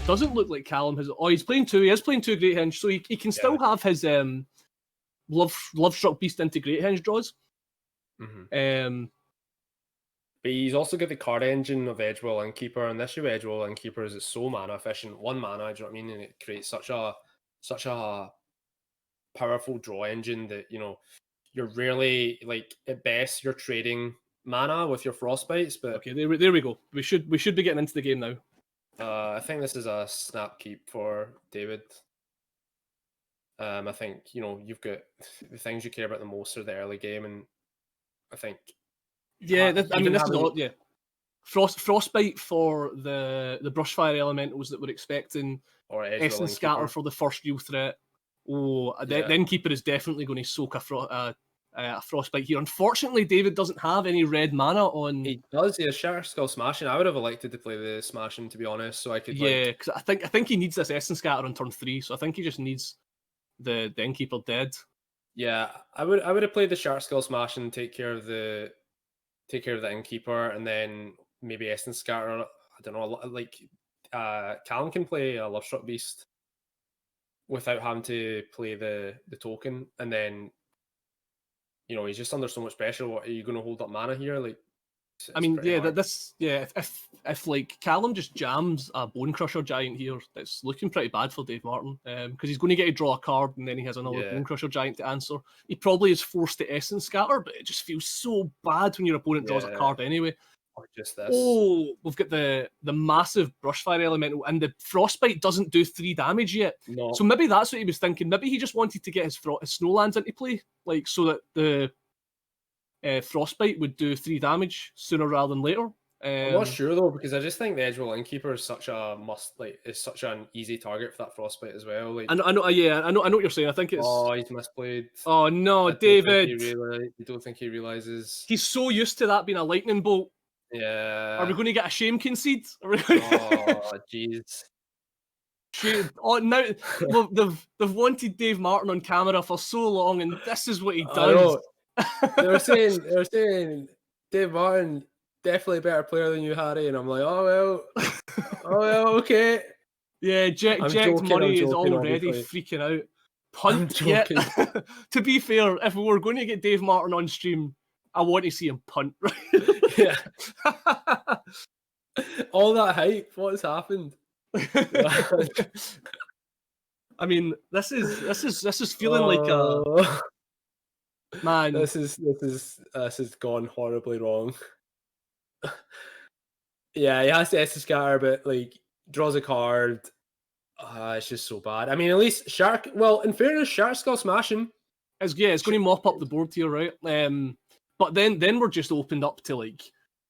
doesn't look like Calum has. Oh, he's playing two. He is playing two Great Henge, so he can still have his Love Struck Beast into Great Henge draws. But he's also got the card engine of Edgewell Innkeeper, and the issue with Edgewell Innkeeper is it's so mana efficient. 1 mana, do you know what I mean? And it creates such a powerful draw engine that, you know, you're rarely, like, at best you're trading mana with your Frostbites. But okay, there we go. We should be getting into the game now. I think this is a snap keep for David. I think, you know, you've got the things you care about the most are the early game, and I think this is all. Yeah, Frostbite for the Brushfire Elementals that we're expecting, or Essence Scatter for the first real threat. Oh, the Innkeeper is definitely going to soak a Frostbite here. Unfortunately, David doesn't have any red mana on. He does. He has Shatter Skull Smashing. I would have elected to play the Smashing, to be honest, so I could. Yeah, because I think he needs this Essence Scatter on turn 3, so I think he just needs the Innkeeper dead. Yeah, I would have played the Shatter Skull Smashing, take care of the Innkeeper, and then maybe Essence Scatter. I don't know, like Calum can play a Love Struck Beast without having to play the token, and then, you know, he's just under so much pressure. What are you going to hold up mana here? Like, I mean, if like Calum just jams a Bone Crusher Giant here, it's looking pretty bad for Dave Martin, because he's going to get to draw a card and then he has another Bone Crusher Giant to answer. He probably is forced to Essence Scatter, but it just feels so bad when your opponent draws a card anyway. Just this. Oh, we've got the massive Brushfire Elemental, and the Frostbite doesn't do 3 damage yet. No. So maybe that's what he was thinking. Maybe he just wanted to get his Snowlands into play, like, so that the Frostbite would do 3 damage sooner rather than later. I'm not sure though, because I just think the Edgewell Innkeeper is such such an easy target for that Frostbite as well. Like, I know what you're saying. I think it's. Oh, he's misplayed. Oh no, David! You don't think he realizes? He's so used to that being a lightning bolt. Yeah. Are we going to get a shame concede? Oh, jeez. Oh, now they've wanted Dave Martin on camera for so long, and this is what he does. They were saying Dave Martin definitely a better player than you, Harry, and I'm like, oh well, okay. Yeah, Jack Murray is already freaking out. Punt, yeah. To be fair, if we were going to get Dave Martin on stream, I want to see him punt. Yeah. All that hype. What has happened? I mean, this is feeling like a man. This is gone horribly wrong. Yeah, he has to Essence Scatter, but like draws a card. It's just so bad. I mean, at least Shark. Well, in fairness, Shark Skull Smashing. It's going to mop up the board here, right? But then we're just opened up to like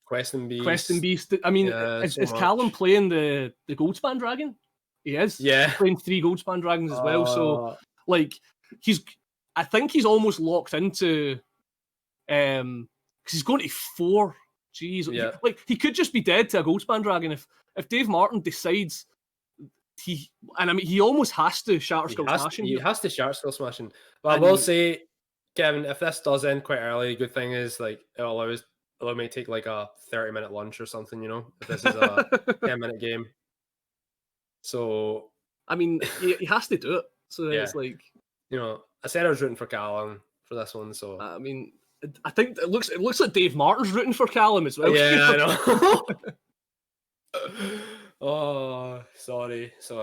Quest and Beast. I mean, is Calum playing the Goldspan Dragon? He is. Yeah. He's playing 3 Goldspan Dragons as well. So like I think he's almost locked into because he's going to 4. Jeez. Yeah. He could just be dead to a Goldspan Dragon if Dave Martin decides he almost has to Shatter Skull Smashing. He has to Shatter Skull Smashing. But I will say, Kevin, if this does end quite early, good thing is like it'll allow me to take like a 30-minute lunch or something, you know, if this is a 10-minute game. So I mean, he has to do it. So it's like, you know, I said I was rooting for Calum for this one. So I mean, I think it looks like Dave Martin's rooting for Calum as well. Yeah, I know. Oh, sorry. Wow.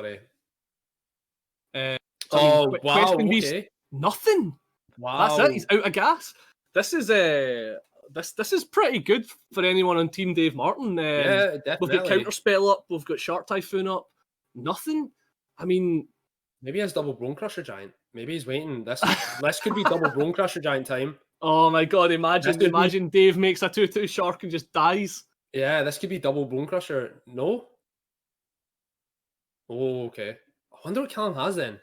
Okay. Nothing. Wow. That's it. He's out of gas. This is pretty good for anyone on Team Dave Martin. Yeah, definitely. We've got Counterspell up. We've got Shark Typhoon up. Nothing. I mean, maybe he has double Bone Crusher Giant. Maybe he's waiting. This could be double Bone Crusher Giant time. Oh my god! Imagine Dave makes a 2/2 Shark and just dies. Yeah, this could be double Bone Crusher. No. Oh, okay. I wonder what Calum has then.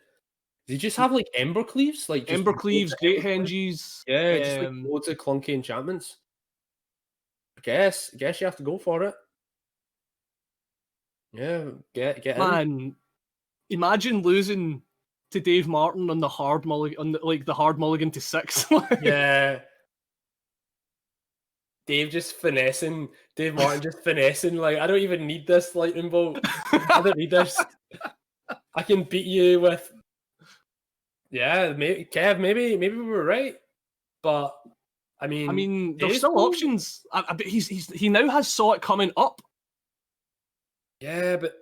Does he just have like Ember Cleaves? Like Ember Cleaves, Great Henges. Yeah, just like loads of clunky enchantments. I guess you have to go for it. Yeah, get in. Man, imagine losing to Dave Martin on the hard mulligan, the hard mulligan to 6. Yeah. Dave Martin just finessing, like, I don't even need this lightning bolt. I don't need this. I can beat you with. Yeah, Kev. Maybe we were right, but I mean, there's still options. But he now has Saw It coming up. Yeah, but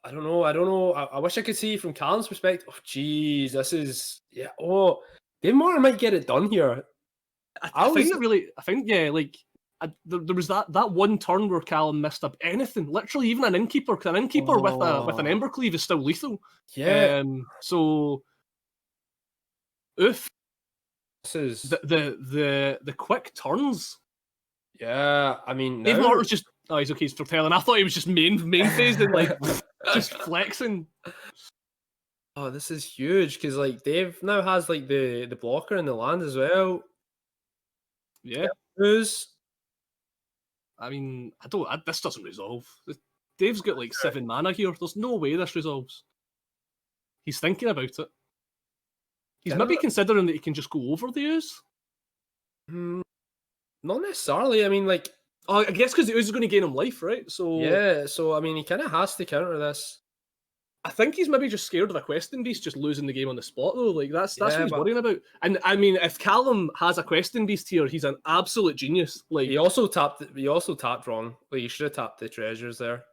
I don't know. I wish I could see from Calum's perspective. Oh, jeez, this is Oh, Dave Martin might get it done here. I think there was that one turn where Calum messed up anything, literally even an innkeeper. Because an innkeeper with an Embercleave is still lethal. Yeah. So, oof. This is the quick turns. Yeah, I mean, Dave Martin's just he's okay. He's foretelling. I thought he was just main phase and like just flexing. Oh, this is huge because like Dave now has like the blocker in the land as well. Yeah. Who's? I mean, this doesn't resolve. Dave's got like 7 mana here. There's no way this resolves. He's thinking about it. He's maybe considering that he can just go over the ooze. Not necessarily. I mean, like, I guess because the ooze is going to gain him life, right? So yeah. So I mean, he kind of has to counter this. I think he's maybe just scared of a questing beast just losing the game on the spot though. Like that's what he's worrying about. And I mean, if Calum has a questing beast here, he's an absolute genius. Like he also tapped wrong. Like he should have tapped the treasures there.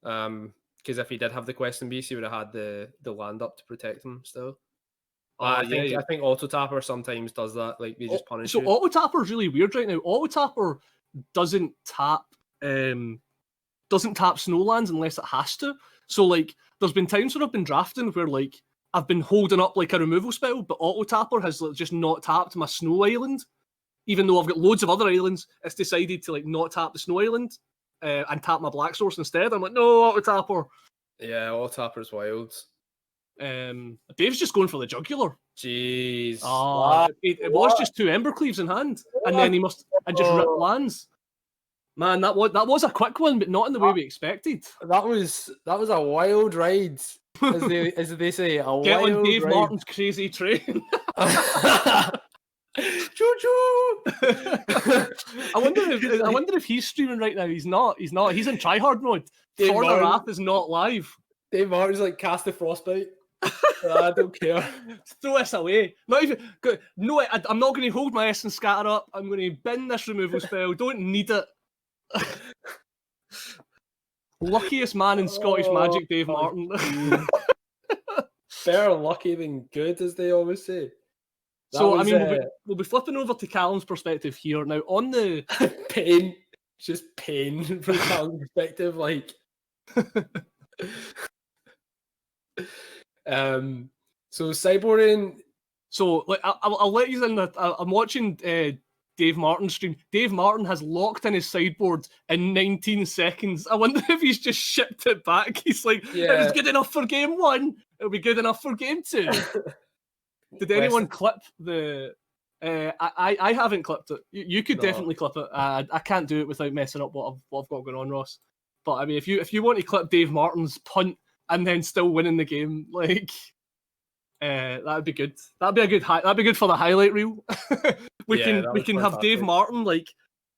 Because if he did have the questing beast, he would have had the land up to protect him still. I think auto tapper sometimes does that. Like they just punish you. So auto tapper is really weird right now. Auto tapper doesn't tap snowlands unless it has to. So like there's been times where I've been drafting where like I've been holding up like a removal spell, but auto tapper has just not tapped my snow island, even though I've got loads of other islands. It's decided to like not tap the snow island and tap my black source instead. I'm like, no, auto tapper. Yeah, auto tapper's wild. Dave's just going for the jugular. Jeez. It was just 2 Embercleaves in hand, and then he must just rip lands. Man, that was a quick one, but not in the way we expected. That was a wild ride, as they say. Get on Dave Martin's crazy train. Choo-choo! I wonder if he's streaming right now. He's not. He's in tryhard mode. For the Wrath is not live. Dave Martin's like, cast the frostbite. I don't care. Throw this away. Not even. No, I'm not going to hold my Essence Scatter up. I'm going to bin this removal spell. Don't need it. Luckiest man in Scottish Magic, Dave Martin. Better lucky than good, as they always say. We'll be flipping over to Calum's perspective here now. On the pain, just pain from Calum's perspective, like. So sideboarding. So like I'll let you in. I'm watching Dave Martin stream. Dave Martin has locked in his sideboard in 19 seconds. I wonder if he's just shipped it back. He's like, It was good enough for game 1. It'll be good enough for game 2. Did anyone clip the? I haven't clipped it. You could definitely clip it. I can't do it without messing up what I've got going on, Ross. But I mean, if you want to clip Dave Martin's punt and then still winning the game, like. That'd be good. That'd be good for the highlight reel. we can have Dave Martin like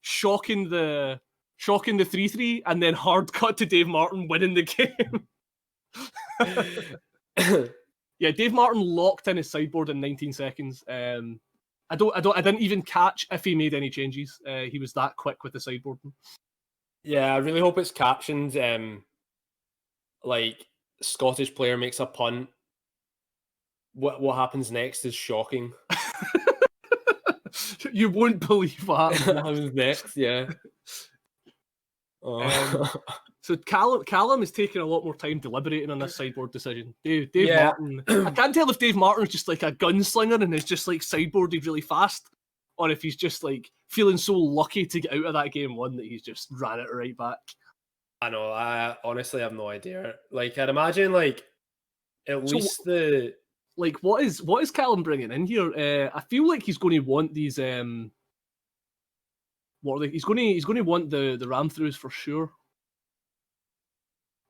shocking the 3-3 and then hard cut to Dave Martin winning the game. Yeah, Dave Martin locked in his sideboard in 19 seconds. I didn't even catch if he made any changes. He was that quick with the sideboard. Yeah, I really hope it's captioned. Like Scottish player makes a punt. What happens next is shocking. You won't believe what happens next. Yeah. So Calum is taking a lot more time deliberating on this sideboard decision. Dave Martin. I can't tell if Dave Martin's just like a gunslinger and is just like sideboarded really fast, or if he's just like feeling so lucky to get out of that game 1 that he's just ran it right back. I know. I honestly have no idea. Like I'd imagine like at least the. Like what is Calum bringing in here? I feel like he's going to want these. What are they? He's going to want the ram throughs for sure.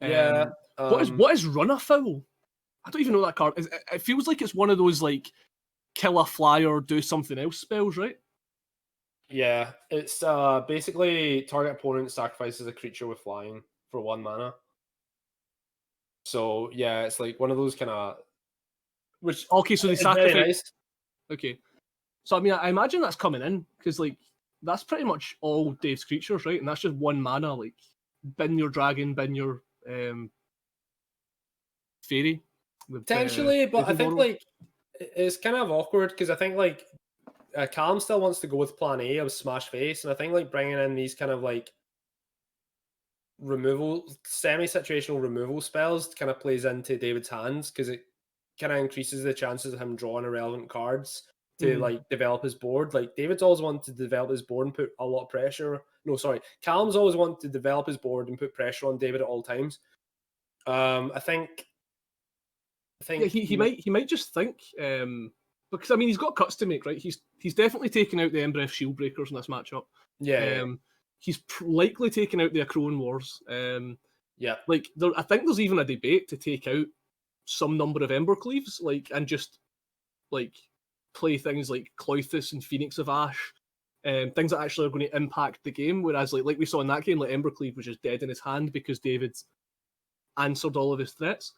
Yeah. What is Run a Foul? I don't even know that card. It feels like it's one of those like kill a flyer, do something else spells, right? Yeah, it's basically target opponent sacrifices a creature with flying for 1 mana. So yeah, it's like one of those kind of which okay, so they is very sacrifice. nice. Okay, so I mean, I imagine that's coming in because like that's pretty much all Dave's creatures, right? And that's just 1 mana. Like, bin your dragon, bin your fairy. With, Potentially, but I Moving think Borrow. like it's kind of awkward because I think like Calum still wants to go with Plan A of Smash Face, and I think like bringing in these kind of like semi-situational removal spells kind of plays into David's hands because it kind of increases the chances of him drawing irrelevant cards to like develop his board. Like David's always wanted to develop his board and put a lot of pressure. No, sorry, Calum's always wanted to develop his board and put pressure on David at all times. I think Yeah, he might just think because I mean he's got cuts to make, right? He's definitely taken out the Embreth Shield Breakers in this matchup. Yeah. He's likely taken out the Acroan Wars. Yeah. Like I think there's even a debate to take out some number of Embercleaves, like, and just like play things like Cloythus and Phoenix of Ash, things that actually are going to impact the game. Whereas like we saw in that game, like Embercleave was just dead in his hand because David's answered all of his threats.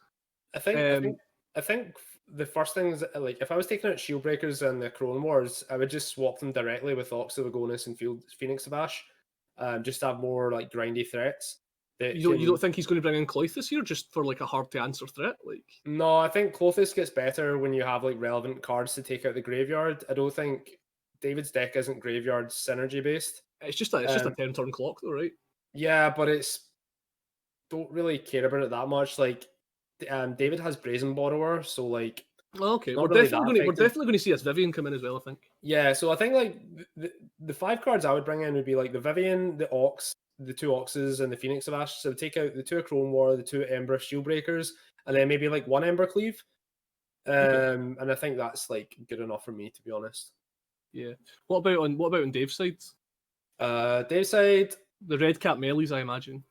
I think the first things like if I was taking out Shield Breakers and the Clone Wars, I would just swap them directly with Ox of Agonis and Phoenix of Ash, just to have more like grindy threats. You don't think he's going to bring in Cloythus here just for like a hard to answer threat? Like, no, I think Clothis gets better when you have like relevant cards to take out the graveyard. I don't think David's deck isn't graveyard synergy based. It's just a 10-turn clock though, right? Yeah, but don't really care about it that much. Like, David has Brazen Borrower, so like, okay, we're really definitely going to see us Vivian come in as well, I think. Yeah, so I think like the 5 cards I would bring in would be like the Vivian, the Ox, the 2 Oxes, and the Phoenix of Ash. So take out the 2 Chrome War, the 2 Ember Shield Breakers, and then maybe like 1 Ember Cleave. And I think that's like good enough for me, to be honest. Yeah. What about on Dave's side? Dave's side, the Red Cap Melees, I imagine.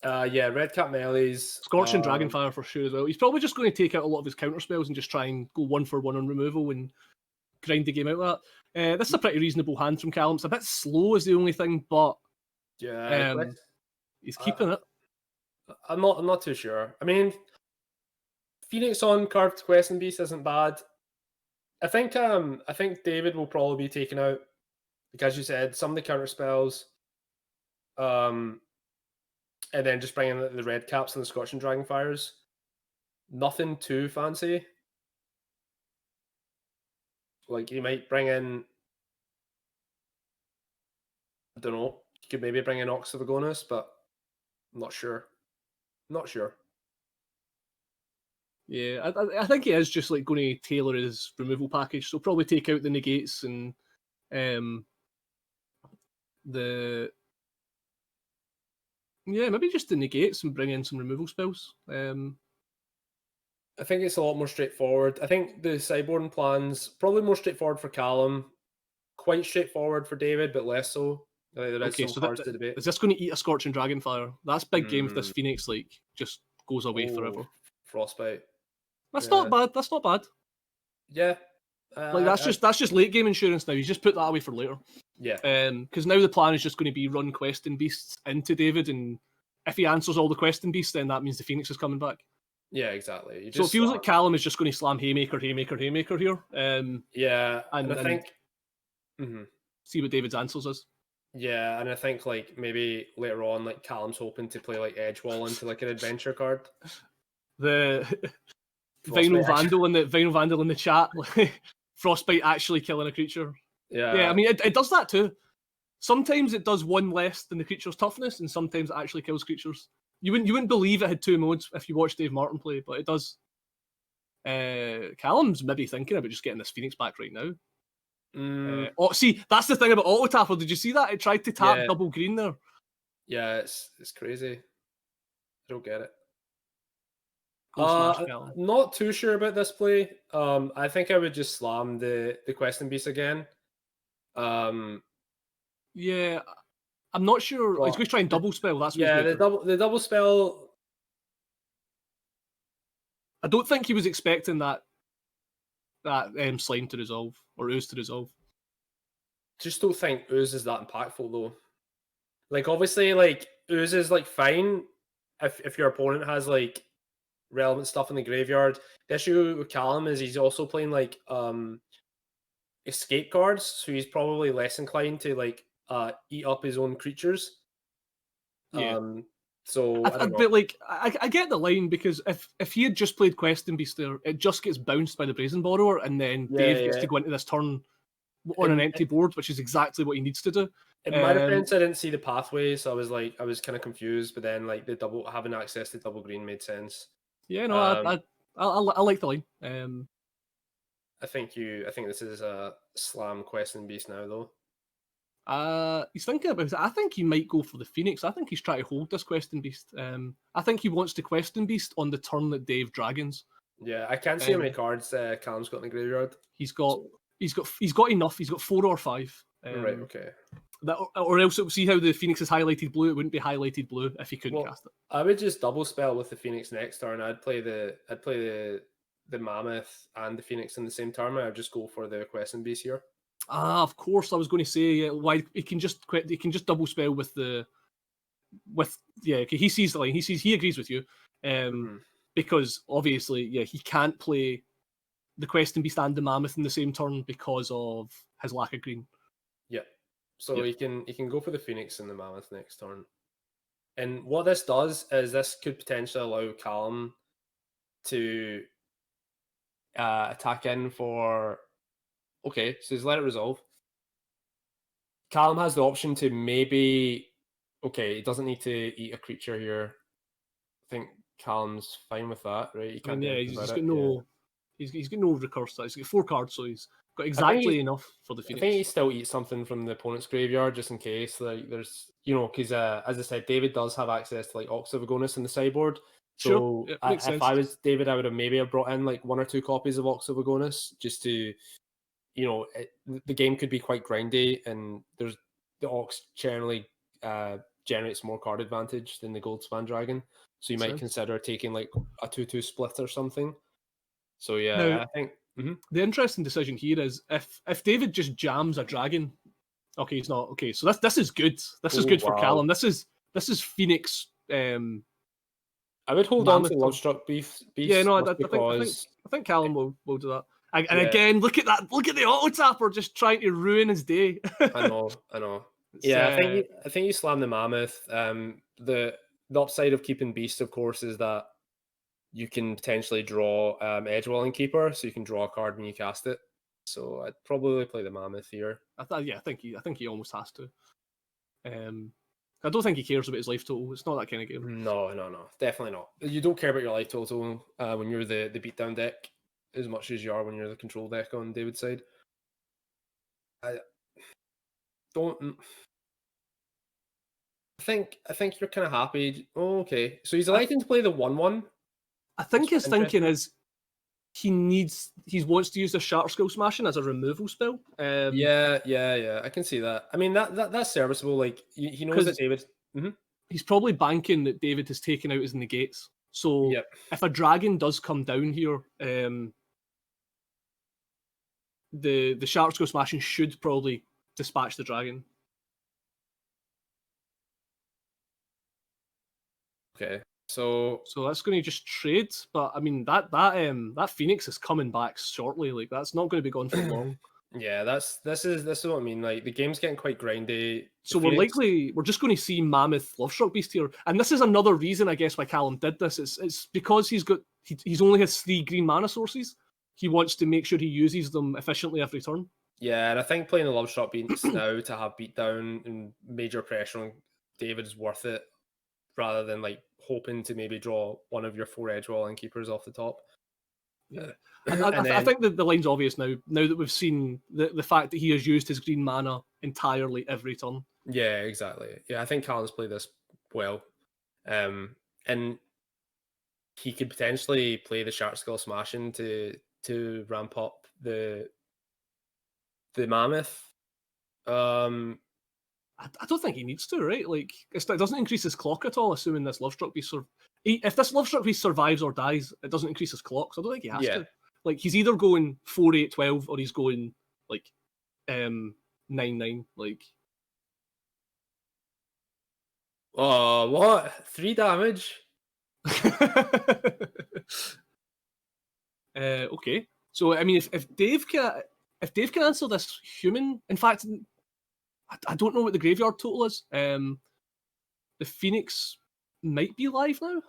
Yeah, Red Cap Melees. Scorching Dragonfire for sure as well. He's probably just going to take out a lot of his counter spells and just try and go 1-for-1 on removal and grind the game out of that. This is a pretty reasonable hand from Calum. It's a bit slow is the only thing, but yeah, he's keeping it. I'm not too sure. I mean, Phoenix on Carved Questing Beast isn't bad. I think David will probably be taken out, like as you said, some of the counter spells. And then just bringing the Red Caps and the Scorching Dragonfires. Nothing too fancy. Like, you might bring in, I don't know, you could maybe bring in Ox of Agonis, but I'm not sure. Not sure. Yeah, I think he is just like going to tailor his removal package. So probably take out the negates and maybe just the negates and bring in some removal spells. I think it's a lot more straightforward. I think the sideboarding plans probably more straightforward for Calum, quite straightforward for David, but less so. There is some cards to debate. Is this going to eat a Scorching Dragonfire? That's big game if this Phoenix like just goes away forever. Frostbite. That's not bad. That's not bad. Yeah. Like that's just late game insurance now. He's just put that away for later. Yeah. Because now the plan is just going to be run Questing Beasts into David, and if he answers all the Questing Beasts, then that means the Phoenix is coming back. Yeah, exactly. So it feels like Calum is just going to slam Haymaker here. Yeah, and I think see what David's answers is. Yeah, and I think like maybe later on, like Calum's hoping to play like Edgewall into like an adventure card. The Vinyl Vandal in the chat, Frostbite actually killing a creature. Yeah. I mean, it does that too. Sometimes it does one less than the creature's toughness, and sometimes it actually kills creatures. You wouldn't believe it had 2 modes if you watched Dave Martin play, but it does. Callum's maybe thinking about just getting this Phoenix back right now. See, that's the thing about Auto Tapper. Did you see that? It tried to tap double green there. Yeah, it's crazy. I don't get it. Not too sure about this play. I think I would just slam the Questing Beast again. Yeah, I'm not sure. He's going to try and double spell. That's the double spell. I don't think he was expecting that slime to resolve or ooze to resolve. Just don't think ooze is that impactful though. Like obviously, like ooze is like fine if your opponent has like relevant stuff in the graveyard. The issue with Calum is he's also playing like escape cards, so he's probably less inclined to like eat up his own creatures. Yeah. So I don't know. But like, I get the line, because if he had just played Questing Beast there, it just gets bounced by the Brazen Borrower, and then Dave gets to go into this turn on an empty board, which is exactly what he needs to do. In my defense, I didn't see the pathway, so I was kind of confused. But then like the having access to double green made sense. Yeah, no, I like the line. I think this is a slam Questing Beast now though. He's thinking about it. I think he might go for the Phoenix. I think he's trying to hold this Questing Beast. I think he wants to Questing Beast on the turn that Dave dragons. Yeah, I can't see how many cards Calum's got in the graveyard. He's got enough. He's got 4 or 5. Right. Okay. That, or else see how the Phoenix is highlighted blue. It wouldn't be highlighted blue if he couldn't cast it. I would just double spell with the Phoenix next turn. I'd play the Mammoth and the Phoenix in the same turn. I'd just go for the Questing Beast here. Of course, I was going to say why he can just double spell with he sees the line. He agrees with you, because obviously he can't play the Questing Beast and the Mammoth in the same turn because of his lack of green. Yeah, so he can go for the Phoenix and the Mammoth next turn. And what this does is this could potentially allow Calum to attack in for. Okay, so he's let it resolve. Calum has the option to maybe. Okay, he doesn't need to eat a creature here. I think Calum's fine with that, right? He can't. He's got no recurse. He's got 4 cards, so he's got exactly enough for the Phoenix. I think he still eats something from the opponent's graveyard just in case. Like there's, because as I said, David does have access to like Ox of Agonis in the sideboard. So if I was David, I would have maybe brought in like 1 or 2 copies of Ox of Agonis just to. The game could be quite grindy, and the Ox generally generates more card advantage than the Goldspan Dragon. So you might consider taking like a 2/2 split or something. So I think the interesting decision here is if David just jams a dragon. Okay, he's not. Okay, so this is good. This is good for Calum. This is Phoenix. I would hold on to Lovestruck Beast. Yeah, no, I think Calum will do that. And again, look at that! Look at the auto tapper just trying to ruin his day. I know. I think you slam the Mammoth. The upside of keeping Beast, of course, is that you can potentially draw Edgewalling Keeper, so you can draw a card when you cast it. So I'd probably play the Mammoth here. I think he almost has to. I don't think he cares about his life total. It's not that kind of game. No, definitely not. You don't care about your life total when you're the beatdown deck as much as you are when you're the control deck on David's side. I think you're kind of happy. Oh, okay. So he's electing to play the 1/1. I think his thinking is he wants to use the Shark Skull Smashing as a removal spell. Yeah. I can see that. I mean that's serviceable. Like he knows that David. He's probably banking that David has taken out his negates. So if a dragon does come down here, the Shark Skull Smashing should probably dispatch the dragon. Okay, so that's going to just trade, but I mean that Phoenix is coming back shortly. Like that's not going to be gone for long. Yeah, this is what I mean. Like the game's getting quite grindy. So we're just going to see Mammoth Lovestruck Beast here, and this is another reason I guess why Calum did this. It's because he's only has 3 green mana sources. He wants to make sure he uses them efficiently every turn. Yeah, and I think playing the Lovestruck Beast now to have beatdown and major pressure on David is worth it, rather than like hoping to maybe draw one of your 4 Edgewalling Keepers off the top. Yeah, I think the line's obvious now. Now that we've seen the fact that he has used his green mana entirely every turn. Yeah, exactly. Yeah, I think Calum's played this well, and he could potentially play the Shark Skull Smashing to ramp up the Mammoth. I don't think he needs to, right? Like it doesn't increase his clock at all. Assuming this Lovestruck Beast if this Lovestruck Beast survives or dies, it doesn't increase his clock. So I don't think he has to. Like he's either going 4/8/12 or he's going like 9/9. Like what? 3 damage? Okay. So I mean, if Dave can answer this human, in fact, I don't know what the graveyard total is. The Phoenix might be live now.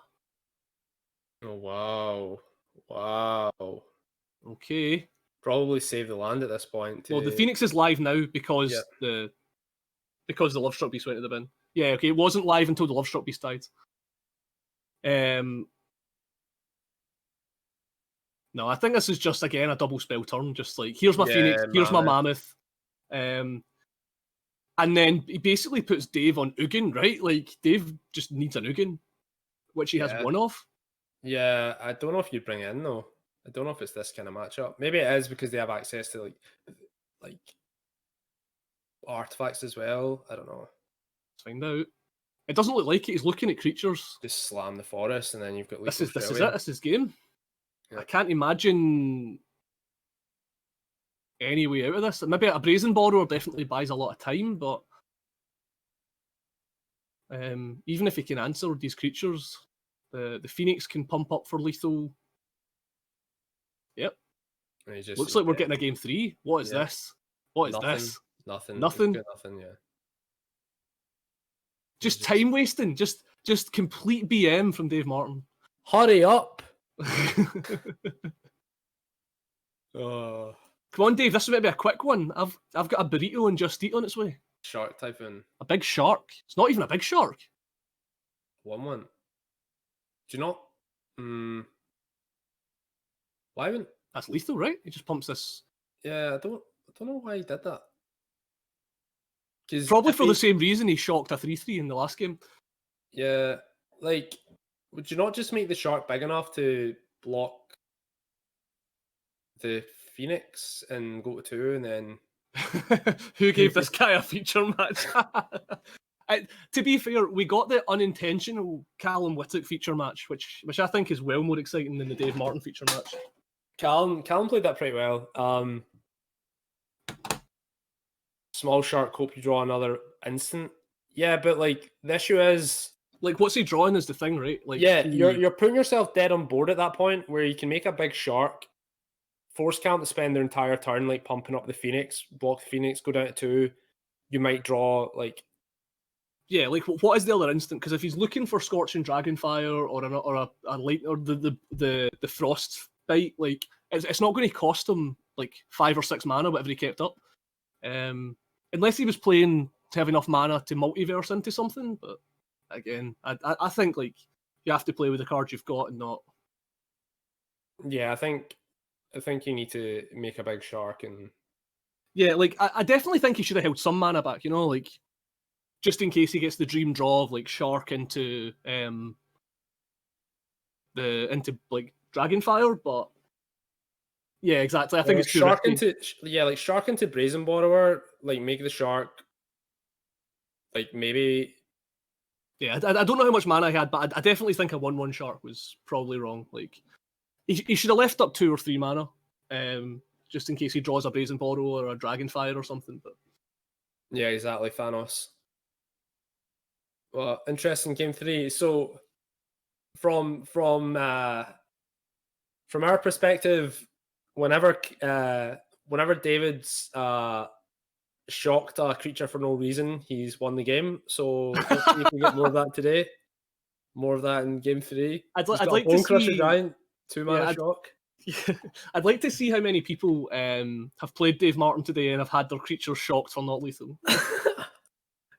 Oh wow. Okay. Probably save the land at this point. Well, the Phoenix is live now because the Lovestruck Beast went to the bin. Yeah, okay. It wasn't live until the Lovestruck Beast died. No, I think this is just again a double spell turn. Just like here's my Phoenix, here's my Mammoth, and then he basically puts Dave on Ugin, right? Like Dave just needs an Ugin, which he has one of. Yeah, I don't know if you bring in though. I don't know if it's this kind of matchup. Maybe it is because they have access to like artifacts as well. I don't know. Let's find out. It doesn't look like it. He's looking at creatures. Just slam the forest, and then you've got this is it. This is game. Yep. I can't imagine any way out of this. Maybe a Brazen Borrower definitely buys a lot of time, but even if he can answer these creatures, the Phoenix can pump up for lethal. Yep. Looks like we're getting a game 3. What is this? What is this? Nothing. Nothing. Nothing. Yeah. Just time wasting. Just complete BM from Dave Martin. Hurry up. Come on, Dave. This might be a quick one. I've got a burrito and Just Eat on its way. Shark typing. A big shark. It's not even a big shark. 1/1. Do you not? Why wouldn't? That's lethal, right? He just pumps this. Yeah, I don't know why he did that. Probably for the same reason he shocked a 3/3 in the last game. Yeah, like, would you not just make the shark big enough to block the Phoenix and go to 2 and then... Who gave this guy a feature match? To be fair, we got the unintentional Calum Whytock feature match, which I think is well more exciting than the Dave Martin feature match. Calum played that pretty well. Small shark, hope you draw another instant. Yeah, but like the issue is, like, what's he drawing is the thing, right? Like, yeah, you're putting yourself dead on board at that point where you can make a big shark, force count to spend their entire turn like pumping up the Phoenix, block the Phoenix, go down to 2. You might draw like, yeah, like what is the other instant? Because if he's looking for Scorching Dragonfire or a light or the Frost Bite, like it's not going to cost him like 5 or 6 mana, whatever he kept up. Unless he was playing to have enough mana to multiverse into something, but again, I think like you have to play with the cards you've got and not. Yeah, I think you need to make a big shark and. Yeah, like I definitely think he should have held some mana back. You know, like just in case he gets the dream draw of like shark into like Dragonfire, but. Yeah, exactly. I think it's too shark risky. like shark into Brazen Borrower, like make the shark like maybe. Yeah, I don't know how much mana I had, but I definitely think a 1/1 shark was probably wrong. Like he should have left up 2 or 3 mana, just in case he draws a Brazen Borrower or a Dragonfire or something. But yeah, exactly, Thanos. Well, interesting game 3. So from our perspective, whenever David's shocked a creature for no reason, he's won the game. So hopefully we get more of that today. More of that in game 3. I'd like to see Crusher Giant, 2 mana shock. I'd like to see how many people have played Dave Martin today and have had their creatures shocked for not lethal.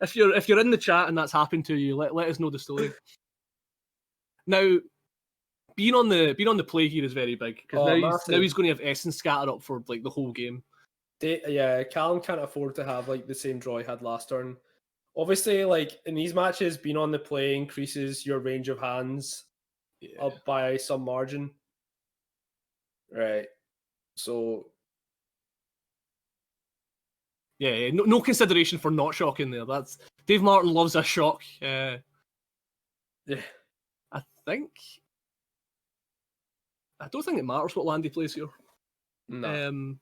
If you're in the chat and that's happened to you, let us know the story. Now, being on the play here is very big because now he's going to have Essence Scatter up for like the whole game. Yeah, Calum can't afford to have like the same draw he had last turn. Obviously, like in these matches, being on the play increases your range of hands up by some margin. Right. So yeah, no consideration for not shocking there. That's Dave Martin loves a shock. Yeah. I don't think it matters what land he plays here. No.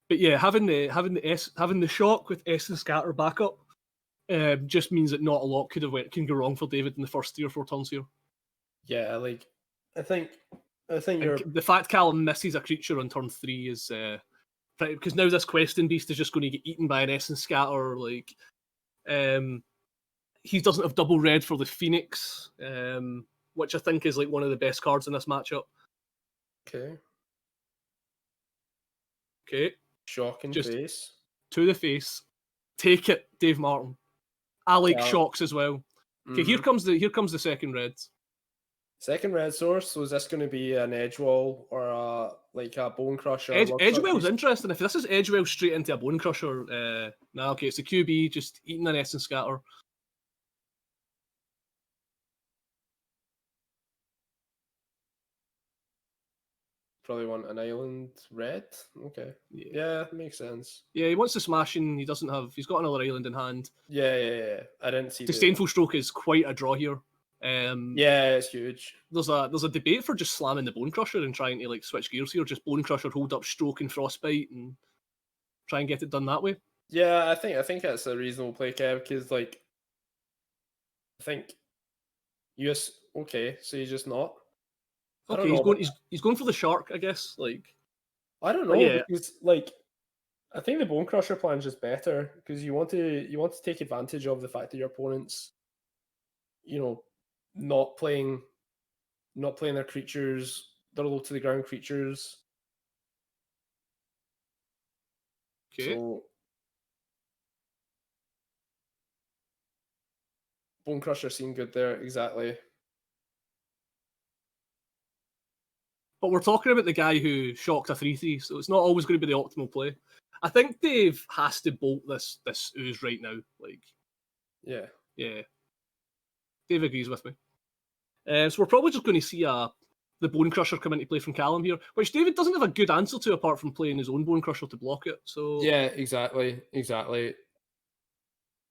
But yeah, having the shock with Essence Scatter backup just means that not a lot can go wrong for David in the first 3 or 4 turns here. Yeah, like I think you're... the fact Calum misses a creature on turn 3 is because now this Questing Beast is just going to get eaten by an Essence Scatter. Like, he doesn't have double red for the Phoenix, which I think is like one of the best cards in this matchup. Okay. Shocking just face. To the face. Take it, Dave Martin. I like shocks as well. Okay, here comes the second red. Second red source. So is this going to be an Edgewall or a Bone Crusher? Edgewell's interesting. If this is Edgewell straight into a Bone Crusher, okay, it's a QB just eating an Essence Scatter. Probably want an island red. Okay. Yeah, makes sense. Yeah, he wants to smash in. He's got another island in hand. Yeah. I didn't see Disdainful Stroke is quite a draw here. Yeah, it's huge. There's a debate for just slamming the Bone Crusher and trying to like switch gears here. Just Bone Crusher, hold up Stroke and Frostbite and try and get it done that way. Yeah, I think that's a reasonable play, Kev, because like I think US okay, so you're just not. Okay, he's going for the shark, I guess. Like, I don't know, because like I think the Bone Crusher plan is just better because you want to take advantage of the fact that your opponent's, not playing their creatures, their low to the ground creatures. Okay. So Bone Crusher seemed good there, exactly. But we're talking about the guy who shocked a 3/3, so it's not always going to be the optimal play. I think Dave has to bolt this ooze right now. Like, yeah. Dave agrees with me. So we're probably just going to see the Bone Crusher come into play from Calum here, which David doesn't have a good answer to apart from playing his own Bone Crusher to block it. So yeah, exactly.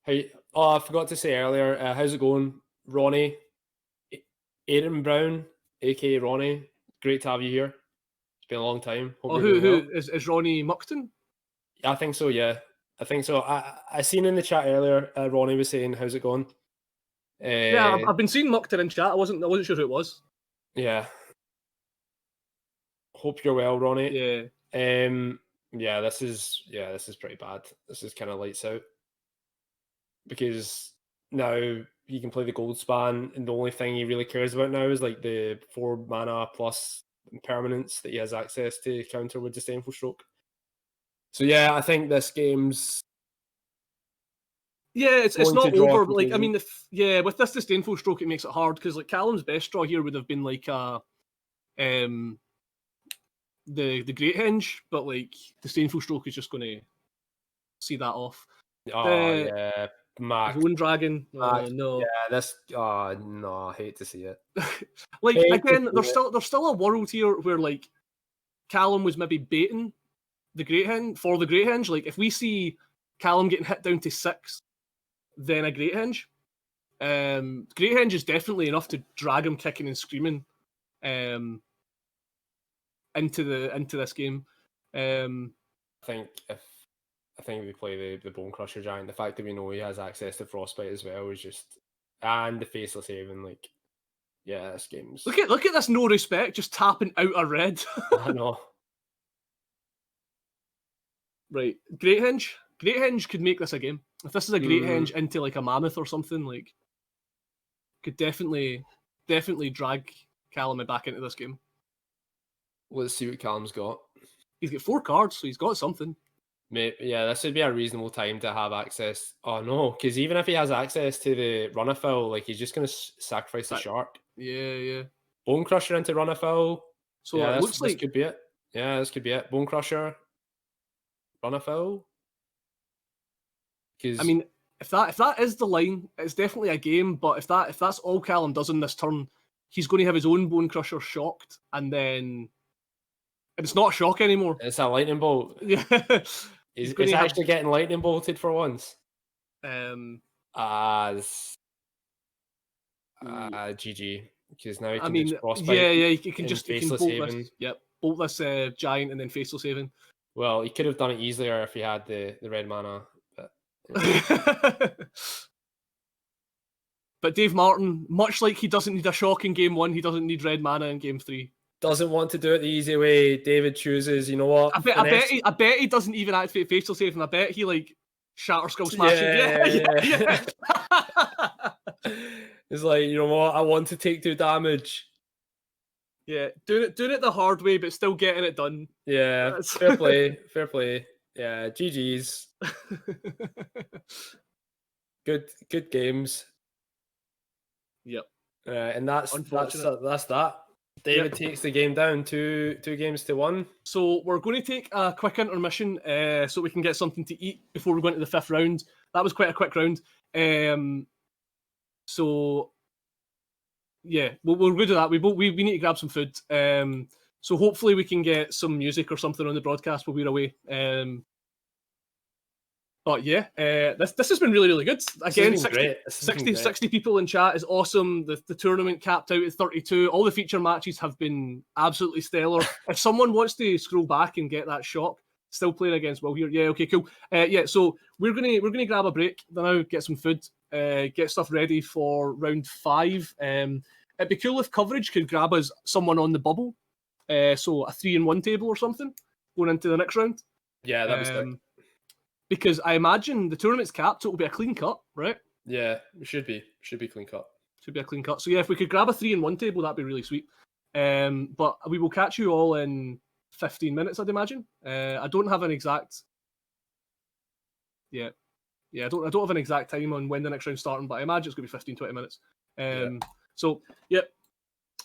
Hey, I forgot to say earlier. How's it going, Ronnie? Aaron Brown, aka Ronnie. Great to have you here. It's been a long time. Hope who is Ronnie Muckton? I think so. Yeah, I think so. I seen in the chat earlier. Ronnie was saying, "How's it going?" Yeah, I've been seeing Muckton in chat. I wasn't sure who it was. Yeah. Hope you're well, Ronnie. Yeah. Yeah, this is pretty bad. This is kind of lights out because now he can play the gold span, and the only thing he really cares about now is like the 4 mana plus permanence that he has access to counter with Disdainful Stroke. So yeah, I think this game's it's not over. Like, I mean, with this Disdainful Stroke, it makes it hard because like Callum's best draw here would have been like the Great Henge, but like Disdainful Stroke is just going to see that off. Yeah, Max. One Dragon. Oh no. Yeah, this. Oh no, I hate to see it. Like again, there's still a world here where like Calum was maybe baiting the Great Henge for the Great Henge. Like if we see Calum getting hit down to 6, then a Great Henge. Great Henge is definitely enough to drag him kicking and screaming into this game. I think if we play the Bone Crusher Giant, the fact that we know he has access to Frostbite as well is just, and the Faceless Haven, like, yeah, this game's... Look at this no respect, just tapping out a red. I know. Right, Great Henge could make this a game. If this is a Great Henge into like a Mammoth or something, like, could definitely drag Calum back into this game. Let's see what Calum's got. He's got 4 cards, so he's got something. Maybe, yeah, this would be a reasonable time to have access. Oh no, because even if he has access to the Run-a-Fill, like he's just going to sacrifice the Shark. Yeah. Bone Crusher into Run-a-Fill. So yeah, it looks like this could be it. Yeah, this could be it. Bone Crusher, Run-a-Fill. I mean, if that is the line, it's definitely a game. But if that's all Calum does in this turn, he's going to have his own Bone Crusher shocked, and it's not a shock anymore. It's a lightning bolt. Yeah. He's actually getting lightning bolted for once. GG. Because now he can just Frostbite. Yeah, he can bolt Haven. This. Yep, bolt this Giant and then Faceless Haven. Well, he could have done it easier if he had the red mana. But But Dave Martin, much like he doesn't need a shock in game 1, he doesn't need red mana in game 3. Doesn't want to do it the easy way. David chooses, you know what? I bet he doesn't even activate facial save, and I bet he like shatter skull smashing. Yeah. It's like, you know what? I want to take 2 damage. Yeah, doing it the hard way, but still getting it done. Yeah, fair play. Yeah, GG's. Good games. Yep. And that's that. David takes the game down 2 games to 1. So we're going to take a quick intermission so we can get something to eat before we go into the 5th round. That was quite a quick round. So yeah, we'll go do that. We need to grab some food. So hopefully we can get some music or something on the broadcast while we're away. But yeah, this has been really, really good. Again, 60 people in chat is awesome. The tournament capped out at 32. All the feature matches have been absolutely stellar. If someone wants to scroll back and get that shock, still playing against Will here. Yeah, okay, cool. Yeah, so we're gonna grab a break now, get some food, get stuff ready for round 5. It'd be cool if coverage could grab us someone on the bubble. So a 3-in-1 table or something going into the next round. Yeah, that'd be sick. Because I imagine the tournament's capped, so it'll be a clean cut, right? Yeah, it should be clean cut. Should be a clean cut. So yeah, if we could grab a 3-in-1 table, that'd be really sweet. But we will catch you all in 15 minutes, I'd imagine. I don't have an exact. Yeah, I don't have an exact time on when the next round's starting, but I imagine it's going to be 15-20 minutes. So yeah,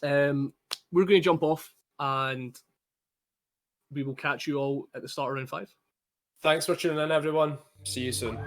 we're going to jump off and we will catch you all at the start of round 5. Thanks for tuning in, everyone. See you soon.